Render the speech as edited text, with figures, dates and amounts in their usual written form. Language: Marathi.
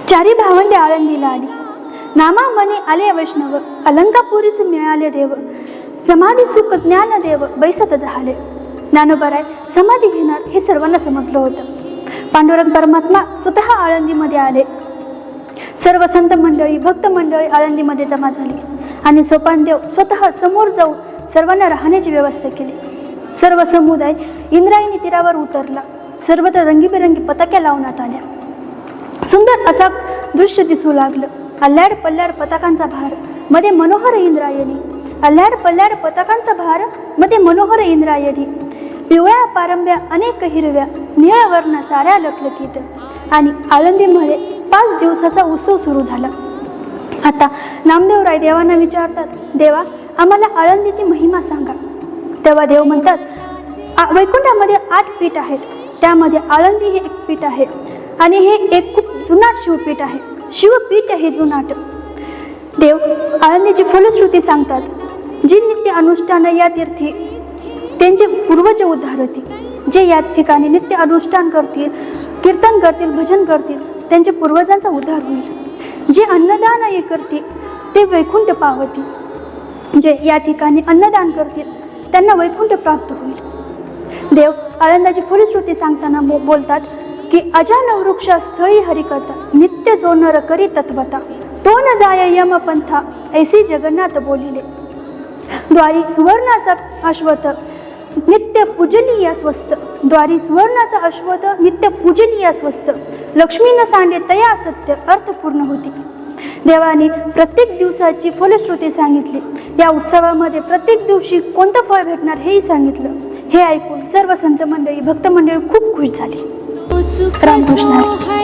चारी भावंडे आळंदीला आली. नामा मने आले वैष्णव, अलंकापुरीस मिळाले देव. समाधी सुख ज्ञान देव बैसत झाले. ज्ञानोबराय समाधी घेणार हे सर्वांना समजलं होतं. पांडुरंग परमात्मा स्वतः आळंदीमध्ये आले. सर्व संत मंडळी, भक्त मंडळी आळंदीमध्ये जमा झाली आणि सोपानदेव स्वतः समोर जाऊन सर्वांना राहण्याची व्यवस्था केली. सर्व समुदाय इंद्रायणी तीरावर उतरला. सर्वत्र रंगीबेरंगी पताक्या लावण्यात आल्या. सुंदर असा दृश्य दिसू लागलं. अल्ल्याड पल्ल्याड पताकांचा भार, मध्ये मनोहर इंद्रायणी. अल्ल्याड पल्ल्याड पताकांचा भार, मध्ये मनोहर इंद्रायणी. पिवळ्या पारंब्या अनेक हिरव्या, निळ वर्ण साऱ्या लखलखीत. आणि आळंदीमध्ये 5 दिवसाचा उत्सव सुरू झाला. आता नामदेवराय देवांना विचारतात, देवा आम्हाला आळंदीची महिमा सांगा. तेव्हा देव म्हणतात, वैकुंठामध्ये 8 पीठ आहेत, त्यामध्ये आळंदी हे एक पीठ आहे आणि हे एक खूप जुनाट शिवपीठ आहे. शिवपीठ हे जुनाट. देव आळंदीची फलश्रुती सांगतात. जी नित्य अनुष्ठान या तीर्थी त्यांचे पूर्वज उद्धारती. जे या ठिकाणी नित्य अनुष्ठान करतील, कीर्तन करतील, भजन करतील, त्यांच्या पूर्वजांचा उद्धार होईल. जे अन्नदान हे करतील ते वैकुंठ पावतील. जे या ठिकाणी अन्नदान करतील त्यांना वैकुंठ प्राप्त होईल. देव आळंदाची फलश्रुती सांगताना बोलतात की अजान वृक्ष स्थळी हरिकथा, नित्य जो नर करी तत्वता, तो न जाय यम पंथा, ऐसी जगन्नाथ बोलिले. द्वारी सुवर्णाचा अश्वथ, नित्य पूजनीय स्वस्त. द्वारी सुवर्णाचा अश्वथ, नित्य पूजनीय स्वस्त. लक्ष्मी न सांडे तया सत्य, अर्थपूर्ण होती. देवाने प्रत्येक दिवसाची फलश्रुती सांगितली. या उत्सवामध्ये प्रत्येक दिवशी कोणतं फळ भेटणार हेही सांगितलं. हे ऐकून सर्व संत मंडळी, भक्त मंडळी खूप खुश झाली. रामकृष्ण हरी.